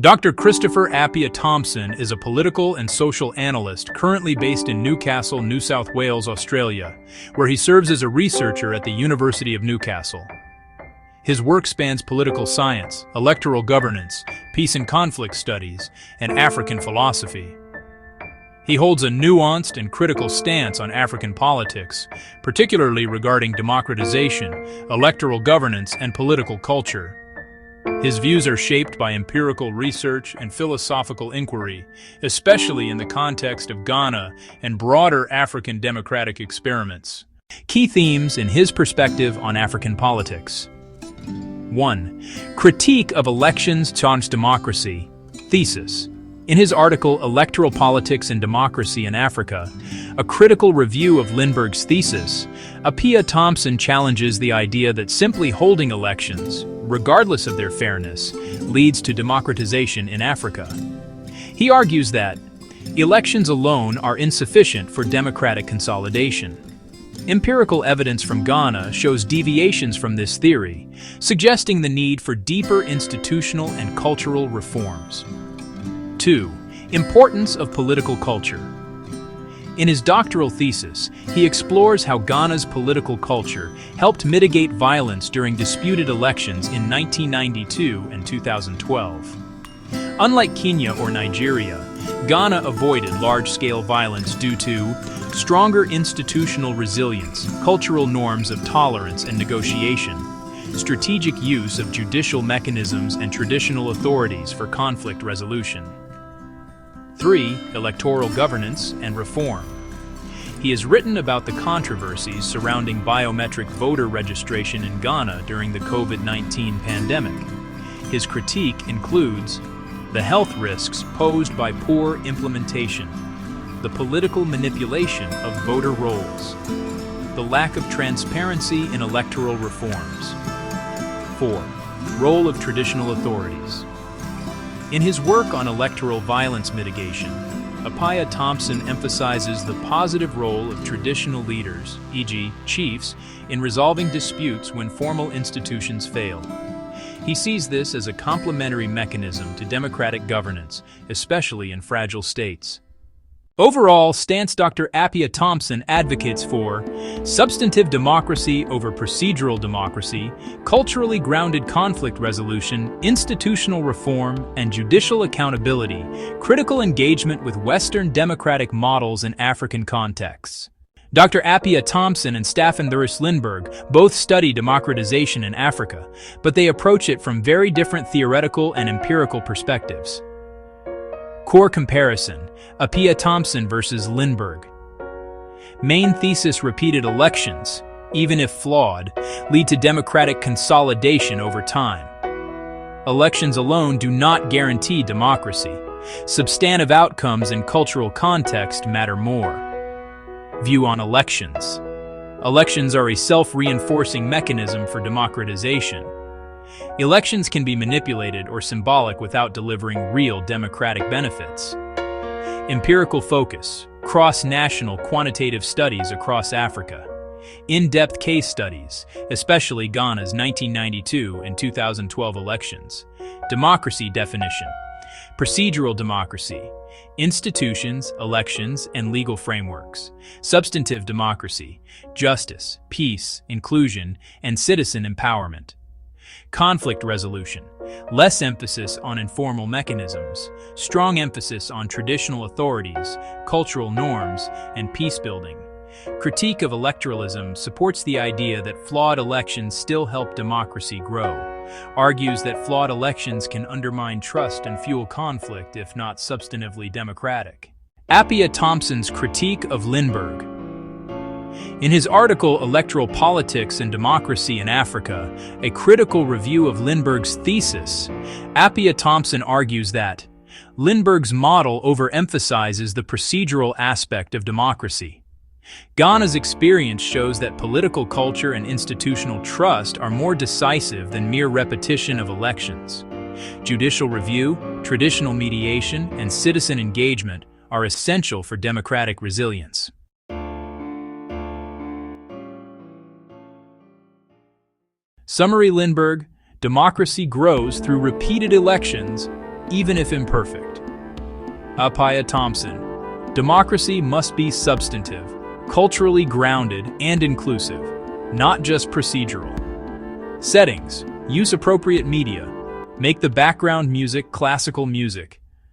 Dr. Christopher Appiah-Thompson is a political and social analyst currently based in Newcastle, New South Wales, Australia, where he serves as a researcher at the University of Newcastle. His work spans political science, electoral governance, peace and conflict studies, and African philosophy. He holds a nuanced and critical stance on African politics, particularly regarding democratization, electoral governance, and political culture. His views are shaped by empirical research and philosophical inquiry, especially in the context of Ghana and broader African democratic experiments. Key themes in his perspective on African politics. 1. Critique of elections / democracy. Thesis. In his article Electoral Politics and Democracy in Africa, a critical review of Lindbergh's thesis, Appiah-Thompson challenges the idea that simply holding elections, regardless of their fairness, leads to democratization in Africa. He argues that elections alone are insufficient for democratic consolidation. Empirical evidence from Ghana shows deviations from this theory, suggesting the need for deeper institutional and cultural reforms. 2. Importance of political culture. In his doctoral thesis, he explores how Ghana's political culture helped mitigate violence during disputed elections in 1992 and 2012. Unlike Kenya or Nigeria, Ghana avoided large-scale violence due to stronger institutional resilience, cultural norms of tolerance and negotiation, strategic use of judicial mechanisms and traditional authorities for conflict resolution. 3. Electoral governance and reform. He has written about the controversies surrounding biometric voter registration in Ghana during the COVID-19 pandemic. His critique includes the health risks posed by poor implementation, the political manipulation of voter rolls, the lack of transparency in electoral reforms. 4. Role of traditional authorities. In his work on electoral violence mitigation, Appiah-Thompson emphasizes the positive role of traditional leaders, e.g., chiefs, in resolving disputes when formal institutions fail. He sees this as a complementary mechanism to democratic governance, especially in fragile states. Overall, stance Dr. Appiah-Thompson advocates for substantive democracy over procedural democracy, culturally grounded conflict resolution, institutional reform, and judicial accountability, critical engagement with Western democratic models in African contexts. Dr. Appiah-Thompson and Staffan Lindbergh both study democratization in Africa, but they approach it from very different theoretical and empirical perspectives. Core comparison: Appiah-Thompson versus Lindbergh. Main thesis: repeated elections, even if flawed, lead to democratic consolidation over time. Elections alone do not guarantee democracy. Substantive outcomes and cultural context matter more. View on elections. Elections are a self-reinforcing mechanism for democratization. Elections can be manipulated or symbolic without delivering real democratic benefits. Empirical focus: cross-national quantitative studies across Africa. In-depth case studies, especially Ghana's 1992 and 2012 elections. Democracy definition: procedural democracy, institutions, elections, and legal frameworks. Substantive democracy: justice, peace, inclusion, and citizen empowerment. Conflict resolution: less emphasis on informal mechanisms, strong emphasis on traditional authorities, cultural norms, and peace building. Critique of electoralism supports the idea that flawed elections still help democracy grow, argues that flawed elections can undermine trust and fuel conflict if not substantively democratic. Appiah-Thompson's critique of Lindbergh. In his article Electoral Politics and Democracy in Africa, a critical review of Lindbergh's thesis, Appiah-Thompson argues that Lindbergh's model overemphasizes the procedural aspect of democracy. Ghana's experience shows that political culture and institutional trust are more decisive than mere repetition of elections. Judicial review, traditional mediation, and citizen engagement are essential for democratic resilience. Summary: Lindbergh, democracy grows through repeated elections, even if imperfect. Appiah-Thompson. Democracy must be substantive, culturally grounded, and inclusive, not just procedural. Settings. Use appropriate media. Make the background music classical music.